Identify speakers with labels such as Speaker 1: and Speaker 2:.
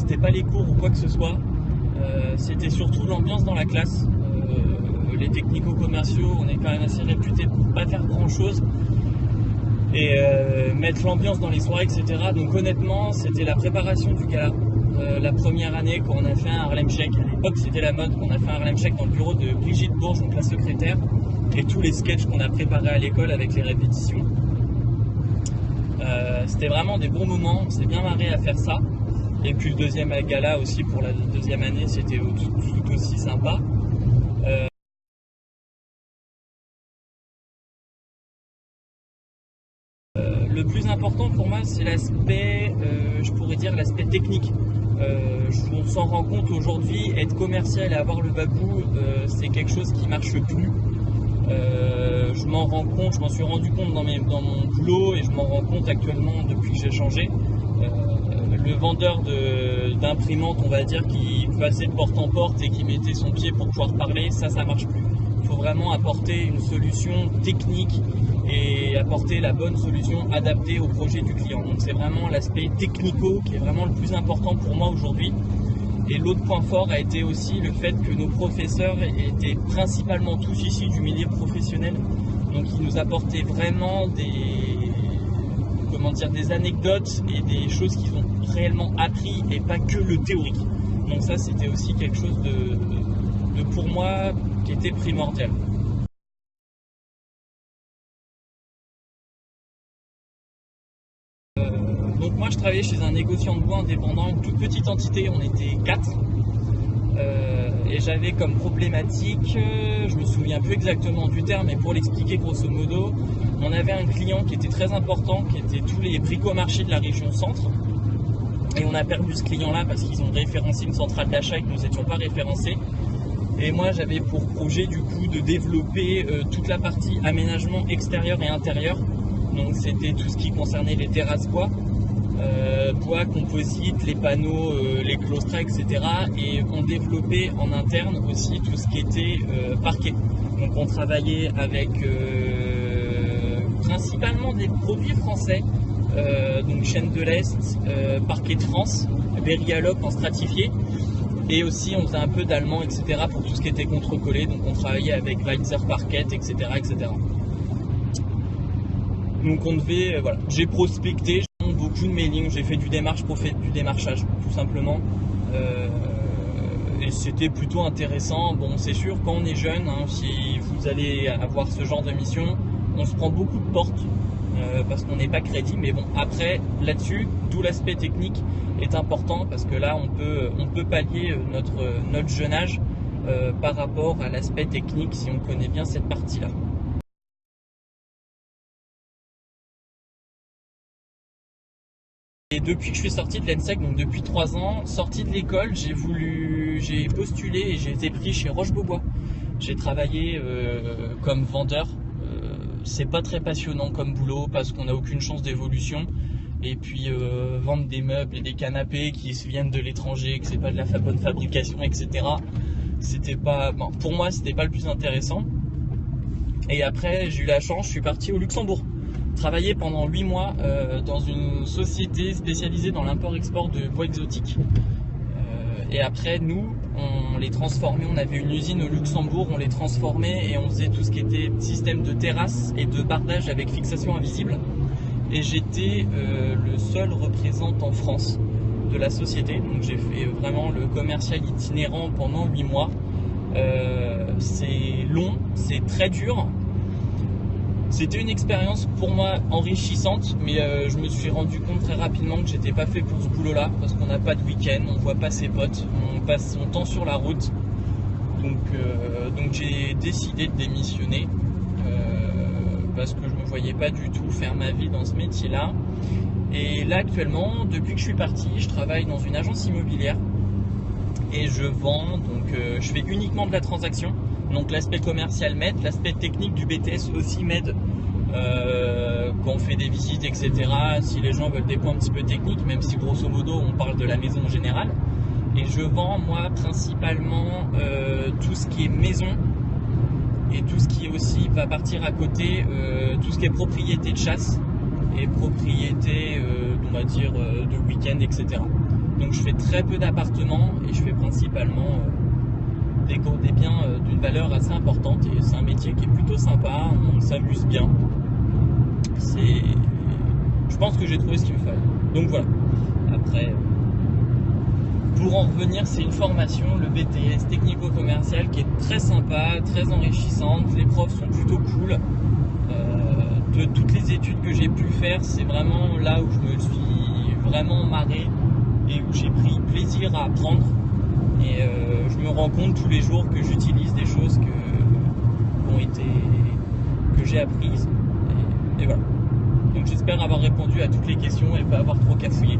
Speaker 1: c'était pas les cours ou quoi que ce soit, c'était surtout l'ambiance dans la classe. Les technico-commerciaux, on est quand même assez réputés pour pas faire grand chose et mettre l'ambiance dans les soirées, etc. Donc honnêtement, c'était la préparation du gala. La première année, quand on a fait un Harlem Shake, à l'époque c'était la mode, qu'on a fait un Harlem Shake dans le bureau de Brigitte Bourges, donc la secrétaire, et tous les sketchs qu'on a préparés à l'école avec les répétitions. C'était vraiment des bons moments, on s'est bien marré à faire ça. Et puis le deuxième gala aussi pour la deuxième année, c'était tout aussi sympa. Le plus important pour moi, c'est l'aspect, je pourrais dire l'aspect technique. On s'en rend compte aujourd'hui, être commercial et avoir le bagou, c'est quelque chose qui marche plus. Je m'en rends compte, je m'en suis rendu compte dans mon boulot et je m'en rends compte actuellement depuis que j'ai changé. Le vendeur d'imprimante, on va dire, qui passait de porte en porte et qui mettait son pied pour pouvoir parler, ça marche plus. Il faut vraiment apporter une solution technique et apporter la bonne solution adaptée au projet du client. Donc c'est vraiment l'aspect technico qui est vraiment le plus important pour moi aujourd'hui. Et l'autre point fort a été aussi le fait que nos professeurs étaient principalement tous issus du milieu professionnel. Donc ils nous apportaient vraiment des anecdotes et des choses qu'ils ont réellement appris et pas que le théorique. Donc ça c'était aussi quelque chose de pour moi qui était primordial. Donc moi je travaillais chez un négociant de bois indépendant, une toute petite entité, on était 4. Et j'avais comme problématique, je me souviens plus exactement du terme, mais pour l'expliquer grosso modo, on avait un client qui était très important, qui était tous les bricomarchés de la région centre. Et on a perdu ce client-là parce qu'ils ont référencé une centrale d'achat et que nous n'étions pas référencés. Et moi j'avais pour projet du coup de développer toute la partie aménagement extérieur et intérieur. Donc c'était tout ce qui concernait les terrasses bois, composite, les panneaux, les claustras, etc. Et on développait en interne aussi tout ce qui était parquet. Donc on travaillait avec principalement des produits français, donc Chaîne de l'Est, Parquet de France, Berry-Alloc en stratifié. Et aussi on faisait un peu d'allemand, etc. pour tout ce qui était contre-collé. Donc on travaillait avec Weitzer Parquet, etc., etc. Donc on devait, voilà, j'ai prospecté, j'ai beaucoup de mailing, j'ai fait du démarchage tout simplement. Et c'était plutôt intéressant. Bon, c'est sûr, quand on est jeune, si vous allez avoir ce genre de mission, on se prend beaucoup de portes parce qu'on n'est pas crédit. Mais bon, après, là-dessus, tout l'aspect technique est important parce que là, on peut pallier notre jeune âge par rapport à l'aspect technique si on connaît bien cette partie-là. Et depuis que je suis sorti de l'ENSEC, donc depuis 3 ans, sorti de l'école, j'ai postulé et j'ai été pris chez Roche-Beaubois. J'ai travaillé comme vendeur. C'est pas très passionnant comme boulot parce qu'on n'a aucune chance d'évolution. Et puis vendre des meubles et des canapés qui viennent de l'étranger, que c'est pas de la bonne fabrication, etc. C'était pas, bon, pour moi, c'était pas le plus intéressant. Et après, j'ai eu la chance, je suis parti au Luxembourg. Travaillé pendant 8 mois dans une société spécialisée dans l'import-export de bois exotiques. Et après, nous, on les transformait, on avait une usine au Luxembourg, on les transformait et on faisait tout ce qui était système de terrasse et de bardage avec fixation invisible. Et j'étais le seul représentant en France de la société. Donc j'ai fait vraiment le commercial itinérant pendant 8 mois. C'est long, c'est très dur. C'était une expérience pour moi enrichissante, mais je me suis rendu compte très rapidement que j'étais pas fait pour ce boulot-là, parce qu'on n'a pas de week-end, on voit pas ses potes, on passe son temps sur la route. Donc j'ai décidé de démissionner, parce que je me voyais pas du tout faire ma vie dans ce métier-là. Et là actuellement, depuis que je suis parti, je travaille dans une agence immobilière et je vends, donc je fais uniquement de la transaction. Donc l'aspect commercial m'aide, l'aspect technique du BTS aussi m'aide quand on fait des visites, etc. Si les gens veulent des points un petit peu techniques, même si grosso modo on parle de la maison en général. Et je vends moi principalement tout ce qui est maison et tout ce qui aussi va partir à côté, tout ce qui est propriété de chasse et propriété on va dire de week-end, etc. Donc je fais très peu d'appartements et je fais principalement des biens d'une valeur assez importante, et c'est un métier qui est plutôt sympa, on s'amuse bien. Je pense que j'ai trouvé ce qu'il me fallait. Donc voilà. Après, pour en revenir, c'est une formation, le BTS technico-commercial, qui est très sympa, très enrichissante. Les profs sont plutôt cool. De toutes les études que j'ai pu faire, c'est vraiment là où je me suis vraiment marré et où j'ai pris plaisir à apprendre. Et je me rends compte tous les jours que j'utilise des choses que j'ai apprises. Et voilà. Donc j'espère avoir répondu à toutes les questions et pas avoir trop cafouillé.